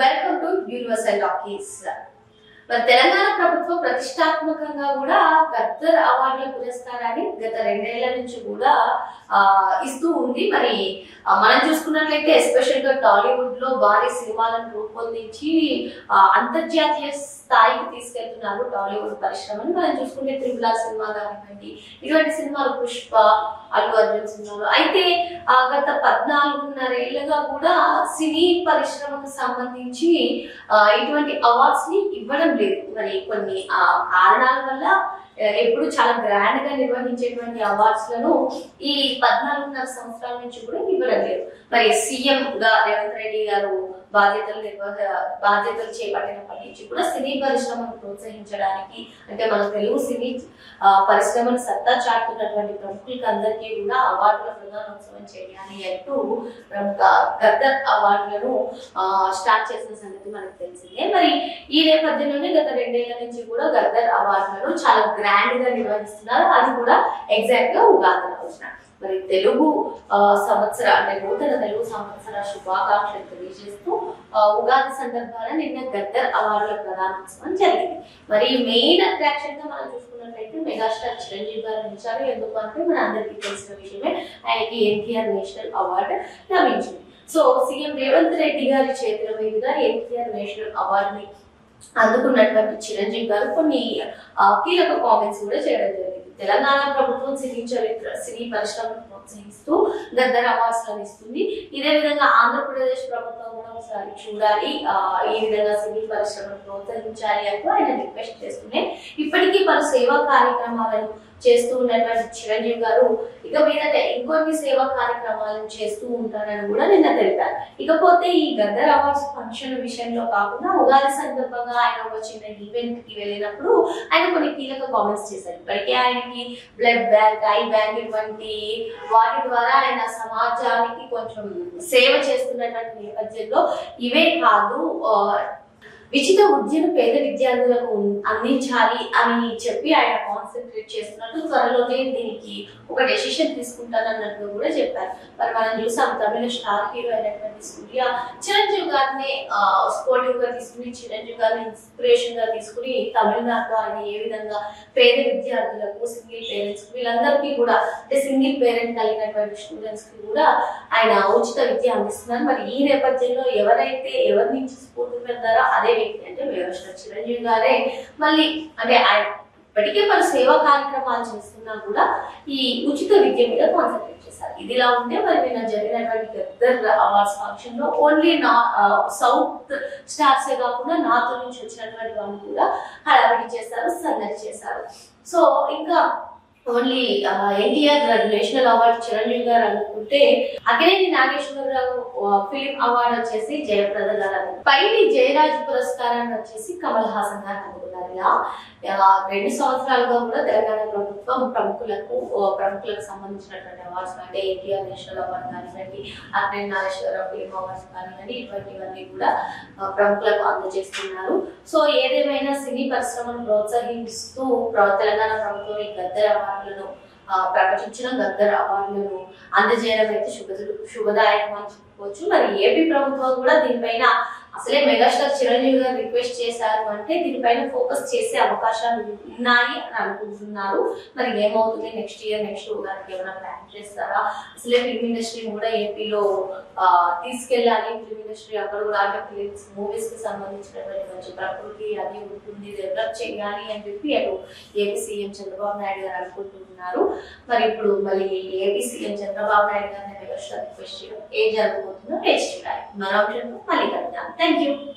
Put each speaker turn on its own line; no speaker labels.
Welcome to universal talkies. మరి తెలంగాణ ప్రభుత్వం ప్రతిష్టాత్మకంగా కూడా గద్దర్ అవార్డుల పురస్కారాన్ని గత 2 ఏళ్ల నుంచి కూడా ఇస్తూ ఉంది. మరి మనం చూసుకున్నట్లయితే ఎస్పెషల్ గా టాలీవుడ్ లో భారీ సినిమాలను రూపొందించి అంతర్జాతీయ స్థాయికి తీసుకెళ్తున్నారు టాలీవుడ్ పరిశ్రమని. మనం చూసుకుంటే త్రిబుల్ ఆర్ సినిమా కానివ్వండి, ఇటువంటి సినిమాలు, పుష్ప, అల్లు అర్జున్ సినిమాలు. అయితే గత 14.5 ఏళ్లుగా కూడా సినీ పరిశ్రమకు సంబంధించి ఇటువంటి అవార్డ్స్ ని ఇవ్వడం లేదు. మరి కొన్ని కారణాల వల్ల ఎప్పుడు చాలా గ్రాండ్ గా నిర్వహించేటువంటి అవార్డ్స్ లను ఈ 14.5 సంవత్సరాల నుంచి కూడా ఇవ్వడం లేదు. మరి సీఎం గా రేవంత్ రెడ్డి గారు బాధ్యతలు చేపట్టినప్పటి నుంచి కూడా సినీ పరిశ్రమను ప్రోత్సహించడానికి, అంటే మన తెలుగు సినీ పరిశ్రమను సత్తా చాటుతున్నటువంటి ప్రముఖులకి అందరికీ కూడా అవార్డుల ప్రదానోత్సవం చేయాలి అంటూ గద్దర్ అవార్డులను స్టార్ట్ చేసిన సంగతి మనకు తెలిసిందే. మరి ఈ నేపథ్యంలోనే గత 2 ఏళ్ల నుంచి కూడా గద్దర్ అవార్డులను చాలా గ్రాండ్ గా నిర్వహిస్తున్నారు. అది కూడా ఎగ్జాక్ట్ గా ఉగాది రోజున. మరి తెలుగు సంవత్సర అంటే నూతన తెలుగు సంవత్సర శుభాకాంక్షలు తెలియజేస్తూ ఉగాది సందర్భాన నిన్న గద్దర్ అవార్డుల ప్రదానోత్సవం జరిగింది. మరి మెయిన్ అట్రాక్షన్ గా మనం చూసుకున్నట్లయితే మెగాస్టార్ చిరంజీవి గారు నిలిచారు. ఎందుకు అంటే మన అందరికీ తెలిసిన విషయమే, ఆయనకి ఎన్టీఆర్ నేషనల్ అవార్డు లభించింది. సో సీఎం రేవంత్ రెడ్డి గారి చేతుల మీదుగా ఎన్టీఆర్ నేషనల్ అవార్డుని అందుకున్నటువంటి చిరంజీవి గారు కొన్ని కీలక కామెంట్స్ కూడా చేయడం జరిగింది. తెలంగాణ ప్రభుత్వం సినీ పరిశ్రమను ప్రోత్సహిస్తూ గద్దర్ అవార్డ్స్ ఇస్తుంది. ఇదే విధంగా ఆంధ్రప్రదేశ్ ప్రభుత్వం కూడా ఒకసారి చూడాలి, ఈ విధంగా సినీ పరిశ్రమను ప్రోత్సహించాలి అంటూ ఆయన రిక్వెస్ట్ చేస్తూనే ఇప్పటికీ పలు సేవా కార్యక్రమాలను చేస్తూ ఉన్నటువంటి చిరంజీవి గారు ఇక మీదట ఇంకొన్ని సేవా కార్యక్రమాలను చేస్తూ ఉంటారని కూడా నిన్న తెలిపారు. ఇకపోతే ఈ గద్దర్ అవార్డ్స్ ఫంక్షన్ విషయంలో కాకుండా ఉగాది సందర్భంగా ఆయన ఒక చిన్న ఈవెంట్ కి వెళ్ళినప్పుడు ఆయన కొన్ని కీలక కామెంట్స్ చేశారు. ఇప్పటికే ఆయనకి బ్లడ్ బ్యాంక్, ఐ బ్యాంక్ ఇటువంటి వాటి ద్వారా ఆయన సమాజానికి కొంచెం సేవ చేస్తున్నటువంటి నేపథ్యంలో ఇవే కాదు, ఉచిత విద్యను పేద విద్యార్థులకు అందించాలి అని చెప్పి ఆయన కాన్సన్ట్రేట్ చేస్తున్నట్టు, త్వరలోనే దీనికి ఒక డెసిషన్ తీసుకుంటానన్నట్టు కూడా చెప్పారు. మరి మనం చూసాం తమిళ స్టార్ హీరో అయినటువంటి సూర్య చిరంజీవి గారిని స్పోర్టివ్ గా తీసుకుని, చిరంజీవి గారిని ఇన్స్పిరేషన్ గా తీసుకుని తమిళనాడులో ఆయన ఏ విధంగా పేద విద్యార్థులకు, సింగిల్ పేరెంట్స్ వీళ్ళందరికీ కూడా, అంటే సింగిల్ పేరెంట్ కలిగినటువంటి స్టూడెంట్స్ కి కూడా ఆయన ఉచిత విద్య అందిస్తున్నారు. మరి ఈ నేపథ్యంలో ఎవరైతే ఎవరి నుంచి స్ఫూర్తి పెడతారో అదే వ్యక్తి అంటే మెగాస్టార్ చిరంజీవి గారే మళ్ళీ, అంటే ఆయన ఇప్పటికే మన సేవా కార్యక్రమాలు చేస్తున్నా కూడా ఈ ఉచిత విద్య మీద కాన్సన్ట్రేట్ చేశారు. ఇదిలా ఉంటే మరి నిన్న జరిగినటువంటి గద్దర్ అవార్డ్స్ ఫంక్షన్ లో ఓన్లీ సౌత్ స్టార్స్ ఏ కాకుండా నార్త్ నుంచి వచ్చినటువంటి వాళ్ళు కూడా హడావిడి చేశారు, సందడి చేశారు. సో ఇంకా only NTR national award Chiranjeevi గారు అనుకుంటే, అక్కినేని నాగేశ్వరరావు ఫిలిం అవార్డు వచ్చేసి జయప్రద గారు, పైని జయరాజ్ పురస్కారాన్ని వచ్చేసి కమల్ హాసన్ గారు అనుకున్నారు. ఇలా 2 సంవత్సరాలుగా కూడా తెలంగాణ ప్రభుత్వం ప్రముఖులకు సంబంధించినటువంటి అవార్డ్స్ అంటే ఎన్టీఆర్ నేషనల్ అవార్డు కానివ్వండి, అక్కినేని నాగేశ్వరరావు ఫిలిం అవార్డ్స్ కానివ్వండి, ఇటువంటివన్నీ కూడా ప్రముఖులకు అందజేస్తున్నారు. సో ఏదేమైనా సినీ పరిశ్రమను ప్రోత్సహిస్తూ తెలంగాణ ప్రభుత్వం ఈ గద్దర్ అవార్డులను ప్రకటించిన గద్దర్ అవార్డులను అందజేయడం అయితే శుభదాయకం అని చెప్పుకోవచ్చు. మరి ఏపీ ప్రభుత్వం కూడా దీనిపైన అసలే మెగాస్టార్ చిరంజీవి గారు రిక్వెస్ట్ చేశారు అంటే దీనిపైన ఫోకస్ చేసే అవకాశాలు ఉన్నాయి అని అనుకుంటున్నారు. మరి ఏమవుతుంది నెక్స్ట్ ఉగాదికి ఏమైనా ప్లాన్ చేస్తారా? అసలే ఫిల్మ్ ఇండస్ట్రీ కూడా ఏపీలో తీసుకెళ్ళాలి. ఫిల్మ్ ఇండస్ట్రీ అక్కడ కూడా అంటే ఫిలిమ్స్, మూవీస్ కి సంబంధించినటువంటి మంచి ప్రకృతి అది ఉంటుంది, డెవలప్ చేయాలి అని చెప్పి అటు ఏపీ సీఎం చంద్రబాబు నాయుడు గారు అనుకుంటున్నారు. మరి ఇప్పుడు మళ్ళీ ఏపీ సీఎం చంద్రబాబు నాయుడు గారిని మెగాస్టార్ రిక్వెస్ట్ చేయడం ఏం జరగబోతుందో వేచి చూడాలి. మరో అంశంతో మళ్ళీ కలుద్దాం. Thank you.